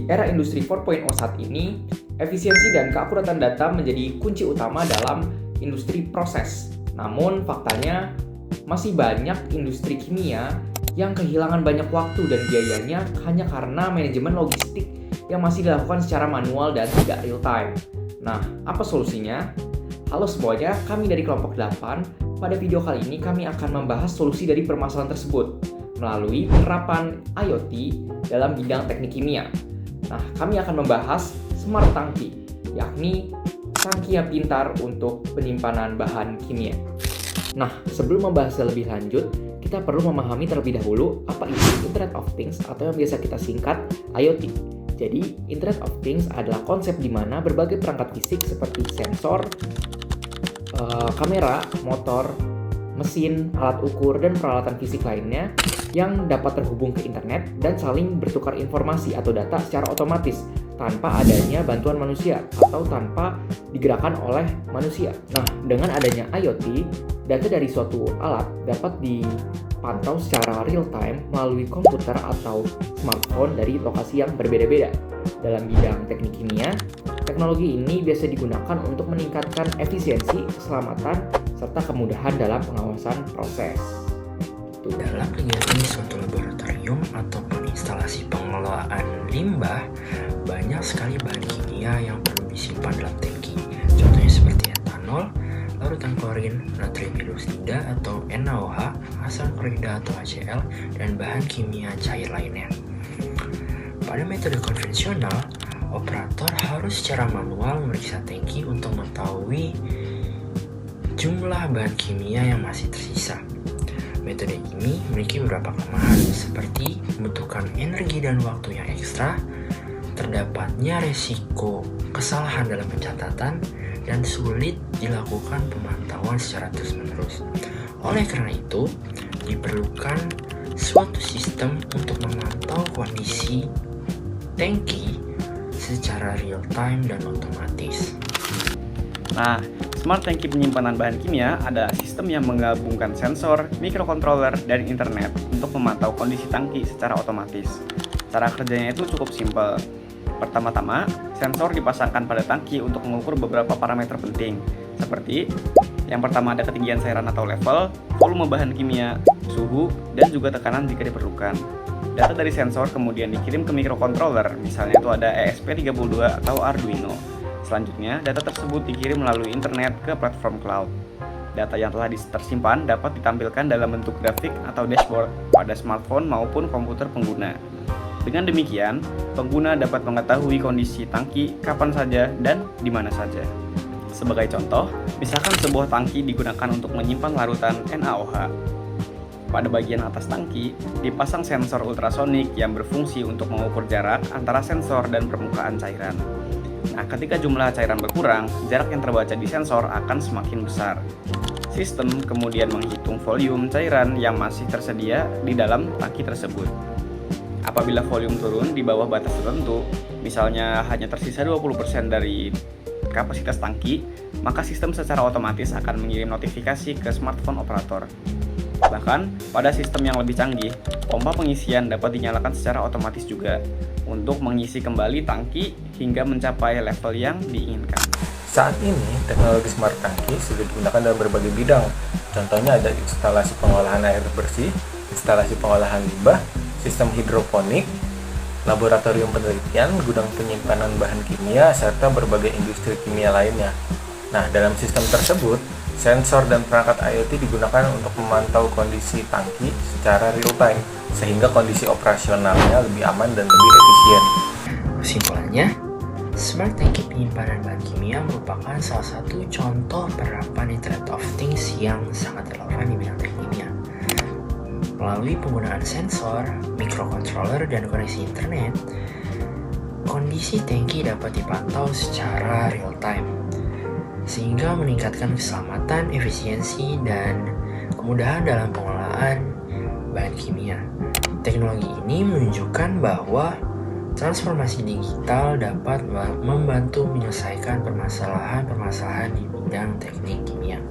era industri 4.0 saat ini, efisiensi dan keakuratan data menjadi kunci utama dalam industri proses. Namun faktanya, masih banyak industri kimia yang kehilangan banyak waktu dan biayanya hanya karena manajemen logistik yang masih dilakukan secara manual dan tidak real time. Nah, apa solusinya? Halo semuanya, kami dari kelompok 8. Pada video kali ini kami akan membahas solusi dari permasalahan tersebut melalui penerapan IoT dalam bidang teknik kimia. Nah, kami akan membahas smart tangki, yakni tangki yang pintar untuk penyimpanan bahan kimia. Nah, sebelum membahas lebih lanjut, kita perlu memahami terlebih dahulu apa itu Internet of Things atau yang biasa kita singkat IoT. Jadi, Internet of Things adalah konsep di mana berbagai perangkat fisik seperti sensor, kamera, motor, mesin, alat ukur, dan peralatan fisik lainnya yang dapat terhubung ke internet dan saling bertukar informasi atau data secara otomatis tanpa adanya bantuan manusia atau tanpa digerakkan oleh manusia. Nah, dengan adanya IoT, data dari suatu alat dapat dipantau secara real time melalui komputer atau smartphone dari lokasi yang berbeda-beda. Dalam bidang teknik kimia, teknologi ini biasa digunakan untuk meningkatkan efisiensi, keselamatan, serta kemudahan dalam pengawasan proses. Dalam kegiatan suatu laboratorium ataupun instalasi pengelolaan limbah, banyak sekali bahan kimia yang perlu disimpan dalam tangki. Contohnya seperti etanol, larutan klorin, natrium hidroksida atau NaOH, asam klorida atau HCl, dan bahan kimia cair lainnya. Pada metode konvensional, operator harus secara manual memeriksa tangki untuk mengetahui jumlah bahan kimia yang masih tersisa. Metode ini memiliki beberapa kelemahan seperti membutuhkan energi dan waktu yang ekstra, terdapatnya resiko kesalahan dalam pencatatan, dan sulit dilakukan pemantauan secara terus-menerus. Oleh karena itu, diperlukan suatu sistem untuk memantau kondisi tangki secara real time dan otomatis. Nah, smart tangki penyimpanan bahan kimia adalah sistem yang menggabungkan sensor, microcontroller, dan internet untuk memantau kondisi tangki secara otomatis. Cara kerjanya itu cukup simpel. Pertama-tama, sensor dipasangkan pada tangki untuk mengukur beberapa parameter penting, seperti yang pertama ada ketinggian cairan atau level, volume bahan kimia, suhu, dan juga tekanan jika diperlukan. Data dari sensor kemudian dikirim ke microcontroller, misalnya itu ada ESP32 atau Arduino. Selanjutnya, data tersebut dikirim melalui internet ke platform cloud. Data yang telah tersimpan dapat ditampilkan dalam bentuk grafik atau dashboard pada smartphone maupun komputer pengguna. Dengan demikian, pengguna dapat mengetahui kondisi tangki kapan saja dan di mana saja. Sebagai contoh, misalkan sebuah tangki digunakan untuk menyimpan larutan NaOH. Pada bagian atas tangki, dipasang sensor ultrasonik yang berfungsi untuk mengukur jarak antara sensor dan permukaan cairan. Nah, ketika jumlah cairan berkurang, jarak yang terbaca di sensor akan semakin besar. Sistem kemudian menghitung volume cairan yang masih tersedia di dalam tangki tersebut. Apabila volume turun di bawah batas tertentu, misalnya hanya tersisa 20% dari kapasitas tangki, maka sistem secara otomatis akan mengirim notifikasi ke smartphone operator. Bahkan, pada sistem yang lebih canggih, pompa pengisian dapat dinyalakan secara otomatis juga untuk mengisi kembali tangki hingga mencapai level yang diinginkan. Saat ini, teknologi smart tangki sudah digunakan dalam berbagai bidang. Contohnya ada instalasi pengolahan air bersih, instalasi pengolahan limbah, sistem hidroponik, laboratorium penelitian, gudang penyimpanan bahan kimia, serta berbagai industri kimia lainnya. Nah, dalam sistem tersebut, sensor dan perangkat IoT digunakan untuk memantau kondisi tangki secara real time, sehingga kondisi operasionalnya lebih aman dan lebih efisien. Kesimpulannya, smart tangki penyimpanan bahan kimia merupakan salah satu contoh penerapan Internet of Things yang sangat relevan di bidang teknik kimia. Melalui penggunaan sensor, microcontroller, dan koneksi internet, kondisi tangki dapat dipantau secara real time, sehingga meningkatkan keselamatan, efisiensi, dan kemudahan dalam pengelolaan bahan kimia. Teknologi ini menunjukkan bahwa transformasi digital dapat membantu menyelesaikan permasalahan-permasalahan di bidang teknik kimia.